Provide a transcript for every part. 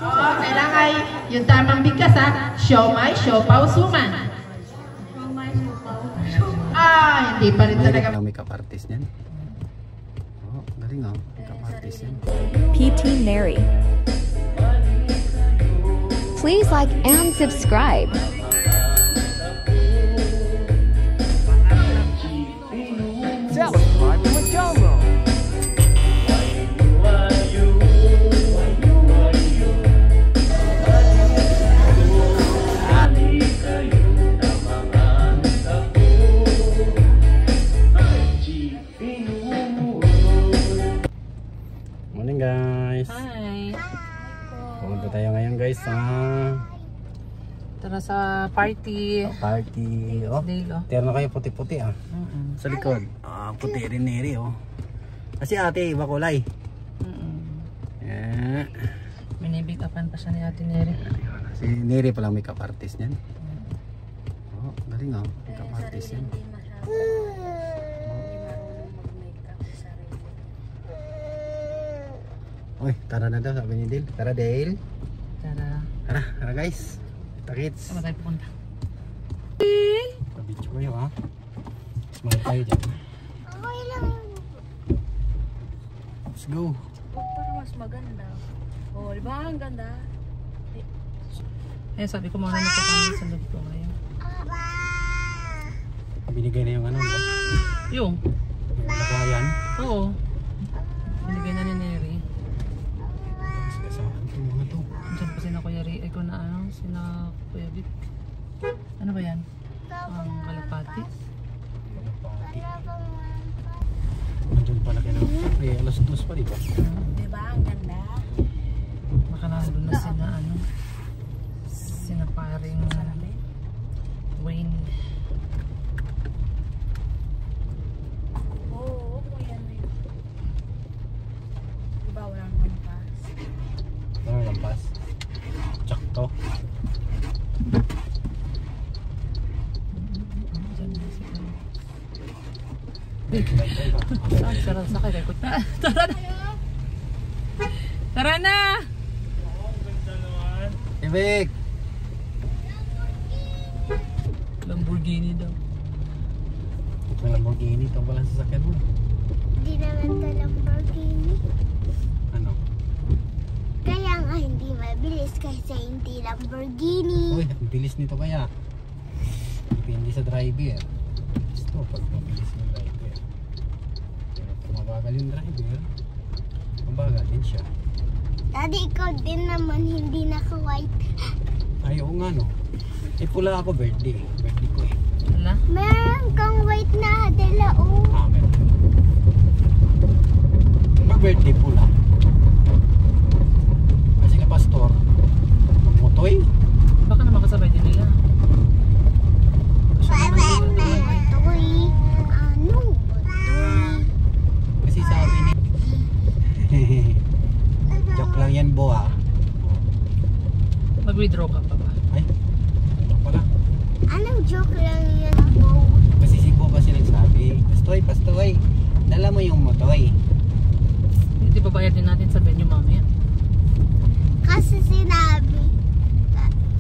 Oo, kailangan yung tamang bigkas ha. Siomay, siopaw, suman. Hindi pa rin talaga. Ang makeup artist niyan. Oh, galing oh. Makeup artist yan. PT Mary. Please like and subscribe. Subscribe to my channel. Morning guys. Hi. Pumunta tayo ngayon guys sa Tara sa party. Oh, Day, oh. terno kayo puti-puti ah. Sa likod. Puti rin Neri oh. Kasi ate iba kulay. Yeah. Minibig-upan pa siya ni Ate Neri. Si Neri palang makeup artist niyan. Oh, galing oh. Makeup artist yan. Oy, tara na daw sabi ni Dale. Tara Dale. Tara guys. Kita-kits. Saan tayo pupunta? Pabitch ko yun ha. Smile tayo dyan. Okay lang. Let's go. Para mas maganda. Oh, di ba ang ganda? Sabi ko muna na po kami sa loob ko ngayon. Binigay na yung ano ba? Yung Lagayan. Oo. Binigay na ni Neri. Kasama itong mga to. Diyan pa sina Kuya Ri. Ay ko na ano. Sina Kuya Vic. Ano ba yan? Ang kalapati. Nandun pala kayo na. Eh, alas 2 pa diba? Di ba ang ganda? Baka nandun na sina ano. Sina paring Wayne. Oo, kuya na yun. Di ba walang lampas? Ano lampas? Tsakto. Sarap sa kay ko. Tara na. Tara na. Ibig! Lamborghini daw. Ito yung Lamborghini. Ito pala sa sasakyan mo. Hindi naman ito Lamborghini. Ano? Kaya nga hindi mabilis kasi hindi Lamborghini. Uy, ang bilis nito kaya. Depende sa driver. Gusto pag mabilis yung driver. Pero kung mabagal yung driver, mabagal din siya. Daddy, ikaw din naman hindi naka-white. Ay, oo nga no. Eh, pula ako birthday. Birthday ko eh. Wala. Meron kang white na dala, oh. Meron. Pag birthday pula. Kasi ka pastor, magmotoy. Baka naman kasabay din nila. Butoy. Ano? Butoy. Kasi sabi ni joke lang yan bo ha. Mag-withdraw ka pa ba? Ay, ano pala? Anong joke lang yan, Bo? Kasi si Bo kasi nagsabi, Pastoy, dala mo yung motoy. Hindi ba bayad din natin sa venue mamaya? Kasi sinabi.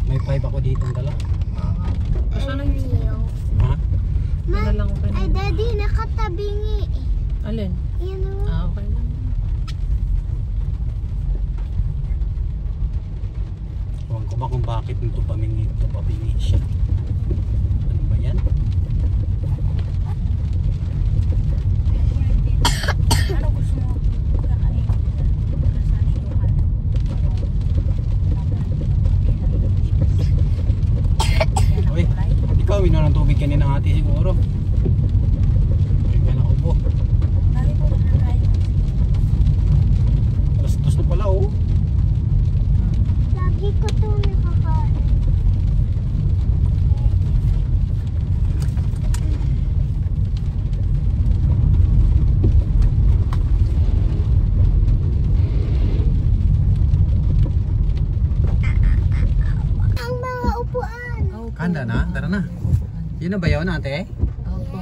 May 5 ako dito ang dala. Basta lang yun. Ha? Wala lang okay Ay, na. Daddy, nakatabingi eh. Alin? Yan o. Okay lang. Huwag ko ba kung bakit nito pamingi siya. Ano ba yan? Ano gusto mo? Kakain. Uy, ikaw ino ng tubig kanina ng ate siguro. Ay, ka na ubo. Lagi ko nakakain. Alas 2 na pala oh. Lagi ko ito nakakain. Ang mga upuan. Handa na? Tara na. Yun na ba yun ate? Opo.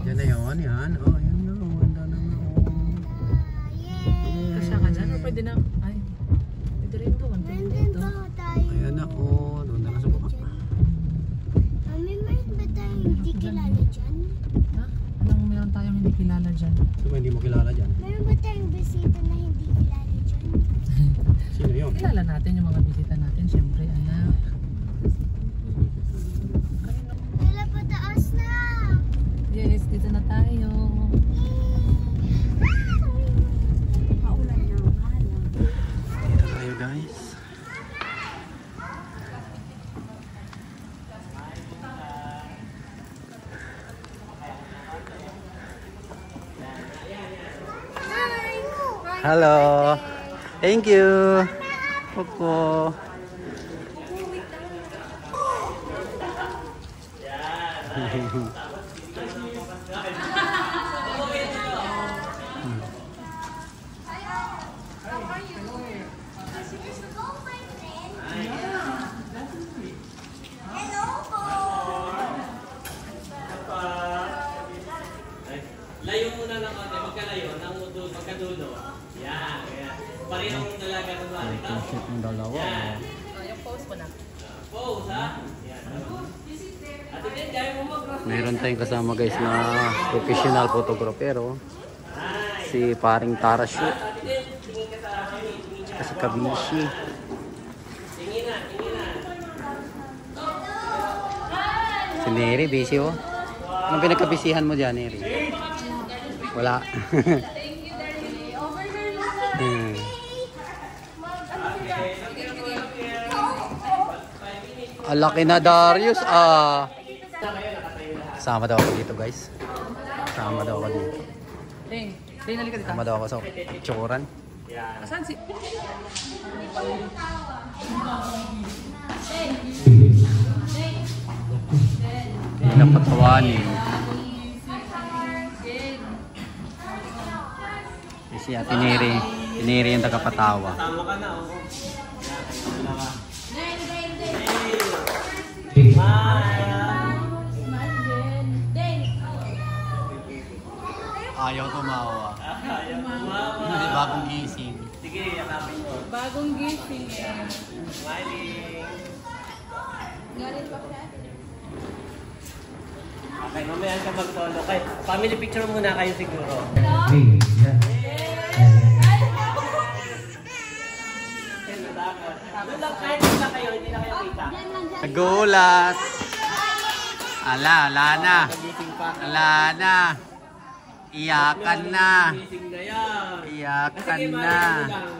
Yan na yun, yan. Oh, yan na. Handa na. Kasya ka dyan? O pwede na? Ay. Sino ba hindi mo kilala dyan? Meron ba tayong bisita na hindi kilala dyan? Sino yun? Kilala natin yung mga bisita natin, syempre anak. Wala pa taas na! Yes, dito na tayo. Paulan na ang alam. Dito tayo guys. Hello. Thank you. Coco. Layo muna ng konti, magkalayo, ng magkadulo. Yan, yan. Parehong dalaga ng bali. T-shirt ng dalawa. Yung pose ko na. Pose, ha? Yan. Ate din, kaya mo mag-cross. Meron tayong kasama guys na professional photographer. Oh. Si paring Tara Shoot. Ate din, tingin ka sa akin. Tsaka si Kabishi. Tingin na, tingin na. Si Neri, busy oh. Anong pinagkabisihan mo dyan, Neri? Wala. Ang laki na Darius ah. Sama daw ako dito guys. Sama daw ako dito. Ding, halika dito. Sama daw ako sa picturean. Asan si... Hindi na patawanin. Si Ate Neri. Neri yung tagapatawa. Tama ka na, oh. Ayaw tumawa. Ayaw tumawa. Kasi bagong gising. Sige, yakapin mo. Bagong gising. Smiling. Okay, mamaya ka mag-solo. Family picture muna kayo siguro. Doon lang, kahit isa kayo, hindi na kayo kita. Nagulat. Ala na. Ala na. Iyakan na. Gising na yan. Iyakan Sige, na. Mari, lang.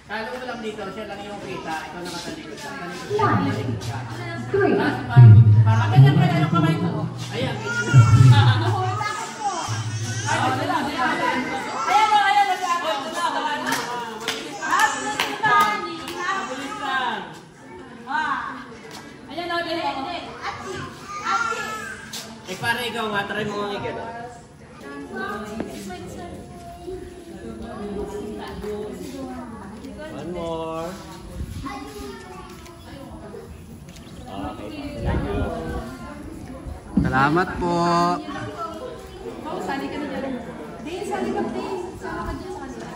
Talo mo lang dito, siya lang yung kita. Ikaw na matalikod ka. Matalikod ka. Para ganyan ka na yung kamay mo. Ayan, ganyan. Eh, para ikaw nga, try mo nga ikaw. One more. Okay. Thank you. Salamat po.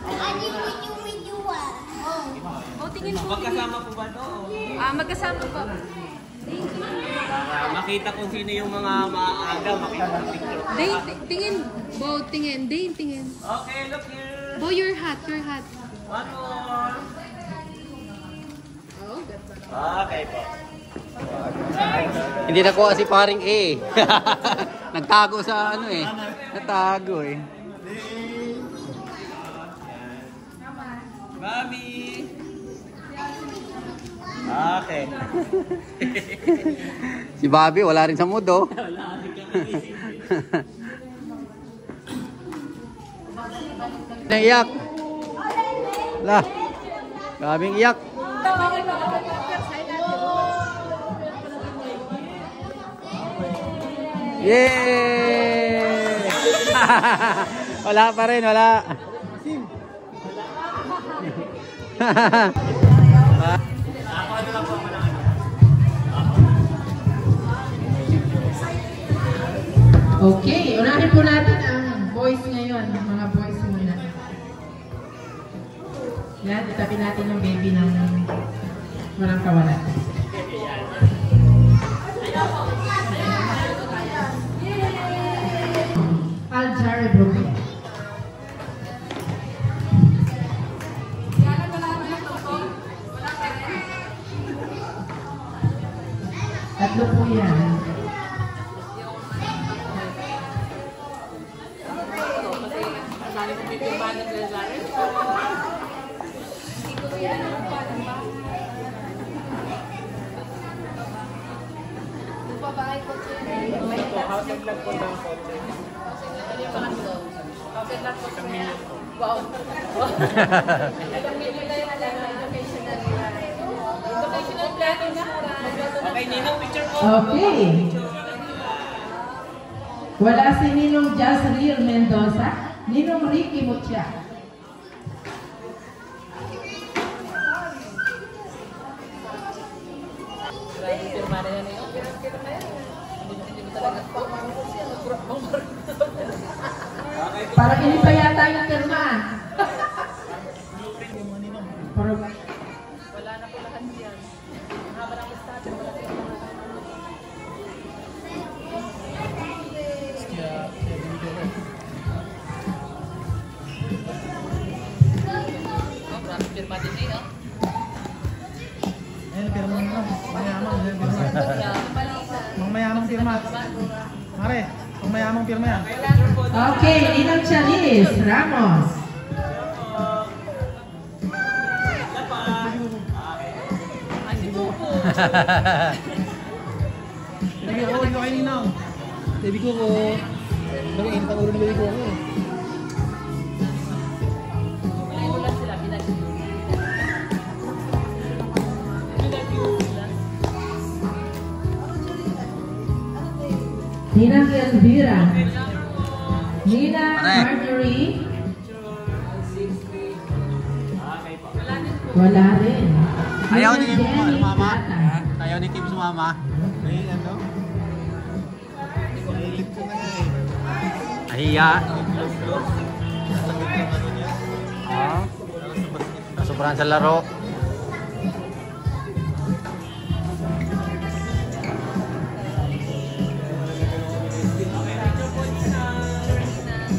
Ani with you Magkasama po ba ito? Magkasama po. Para makita kung sino yung mga maaga, makita ng picture. Tingin. Bo, tingin. Tingin. Okay, look here. Bo, your hat. One more. Okay po. Hindi nakuha si paring A. Nagtago sa ano eh. Natago eh. Bobby. Okay. Si Bobby wala rin sa mood oh. Naiyak. Lah. Grabing iyak. Yay! Wala pa rin, wala. Okay, unahin po natin ang boys ngayon, mga boys muna. Yan, itabi natin yung baby ng walang kawalan. Aljare Brooklyn. Dali mo pipirmahan ng Cesare. Okay, Ninong, picture po. Okay. Wala si Ninong Jazreel Mendoza, Ninong Ricky Mucha. Parang hindi pa yata yung pirma. Parang Pirma din eh, no? Ayun, pirma mo. Mayamang pirma. Mayamang pirma. Mare, mayamang pirma yan. okay, Ninong Charis Ramos. Baby ko, hindi ko kayo Ninong. Baby ko ko. Nag-iinit ang ulo ni baby ko ko. Ninang Elvira. Ninang Marjorie. Wala rin. Ayaw ni Kim Jenny sumama. Plata. Ayaw ni Kim sumama. Ay, ano? Ahiya. Sobrang sa laro.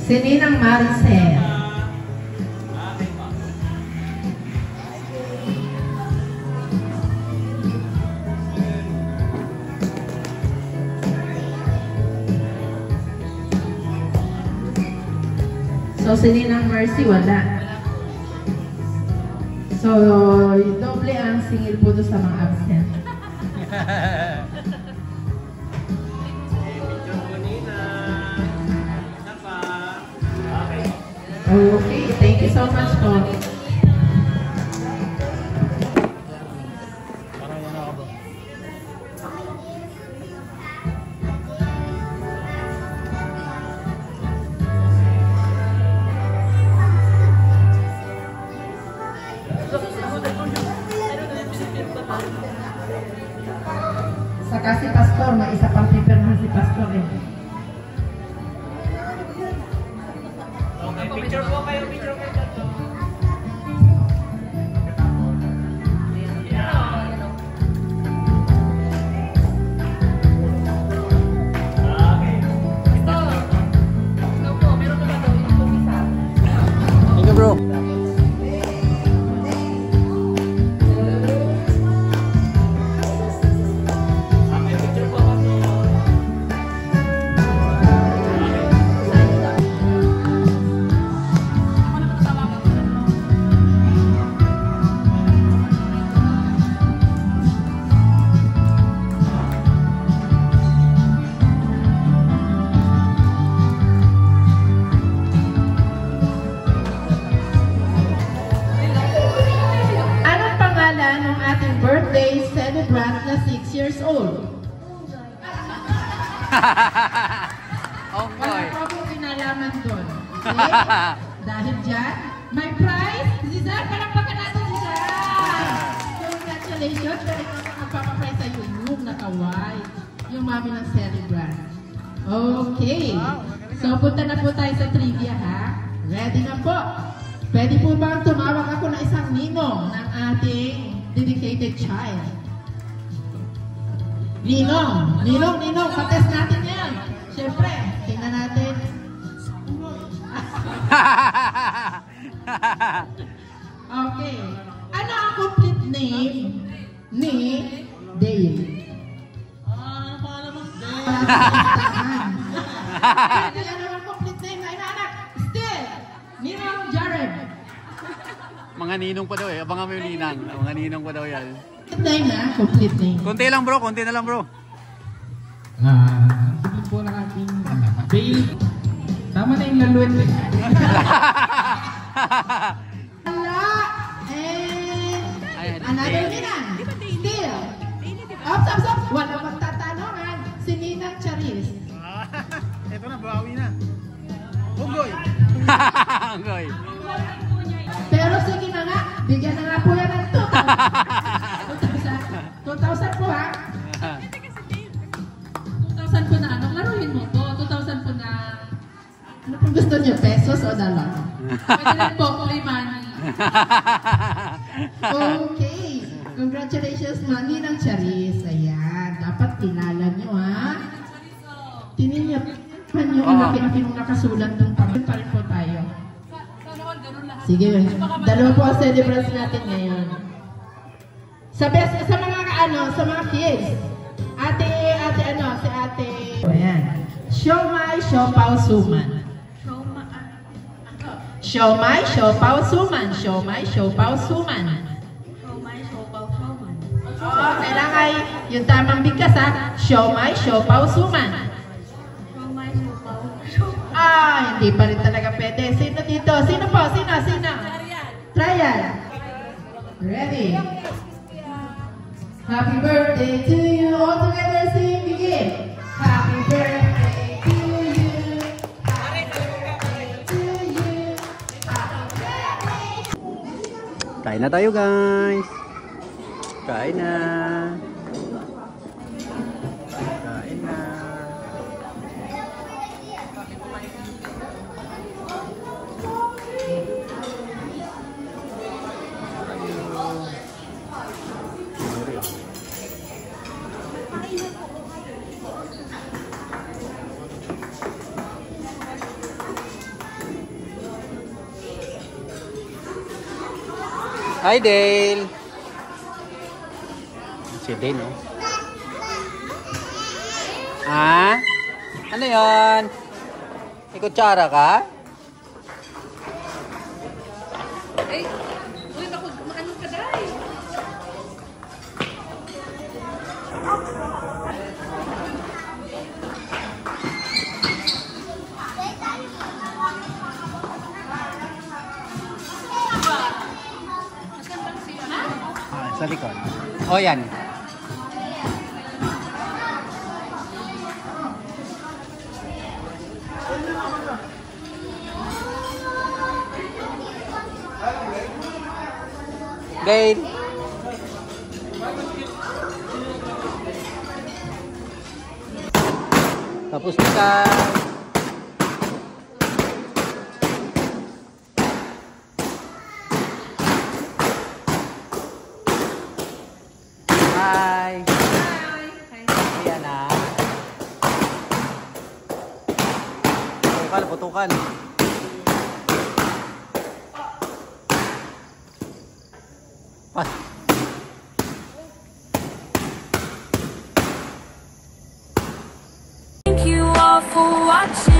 Si Ninang Maricel. So, si Ninang Mercy, wala. So, doble ang singil po doon sa mga absent. Okay, thank you so much po. Saka si Pastor, may isa pang pipirma si Pastor eh. Okay, picture po kayo, picture kayo. Thank you, bro. Anong pangalan ng ating birthday celebrant na 6 years old? Wala pa po kinalaman doon. Okay? Dahil dyan, may prize. Si Zan, palakpakan natin si Zan. Congratulations. Pero ito ang magpapaprize sa'yo yung nakaway. Yung mami ng celebrant. Okay. So, punta na po tayo sa trivia, ha? Ready na po. Pwede po bang tumawag ako na isang ninong ng ating dedicated child? Ninong! Ninong! Ninong! Patest natin yan! Siyempre, tingnan natin. Okay. Ano ang complete name ni Dale? Ano pangalan mo? Ano ang complete name na inanak? Still! Ninong Jared. Mga ninong pa daw eh. Abangan mo yung ninang. Mga ninong pa daw yan. Name na, complete name. Konti lang bro, konti na lang bro. Sige po ng ating bail. Tama na yung laluin eh. Wala. And another ninang. Still. Ops. Wala magtatanungan. Si Ninang Charis. Ito na, bawi na. Ugoy. Ugoy. Pero sige na nga, bigyan na nga po yan ng 2,000 po ha. 2,000 po na ano, laruin mo to. 2,000 po na, ano pong gusto niyo, pesos o dollar? Pwede rin po, play money. Okay. Congratulations, Mami ng Charis. Ayan, dapat kilala niyo ha. Tininyapan niyo ang laki-laki nung nakasulat ng pangit pa rin po tayo. Sige, dalawa po ang celebrants natin ngayon. Sa mga kids. Si ate. Ayan. Siomai, siopaw, suman. Siomai, siopaw, suman. Siomai, siopaw, suman. Oo, kailangan yung tamang bigkas ha. Siomai, siopaw, suman. Hindi pa rin talaga pwede. Sino dito? Sino po? Sino? Trial. Ready? Happy birthday to you. All together sing, begin. Happy birthday to you. Happy birthday to you. Happy birthday. Kain na tayo guys. Kain na. Kain na. Hi Dale! Si Dale, no? Ha? Ano yan? May kutsara ka? Uy, naku, maano ka dahil? Sa likod. O yan. Dale. Tapos na ka. Hi. Ayan na. Putukan. Thank you all for watching.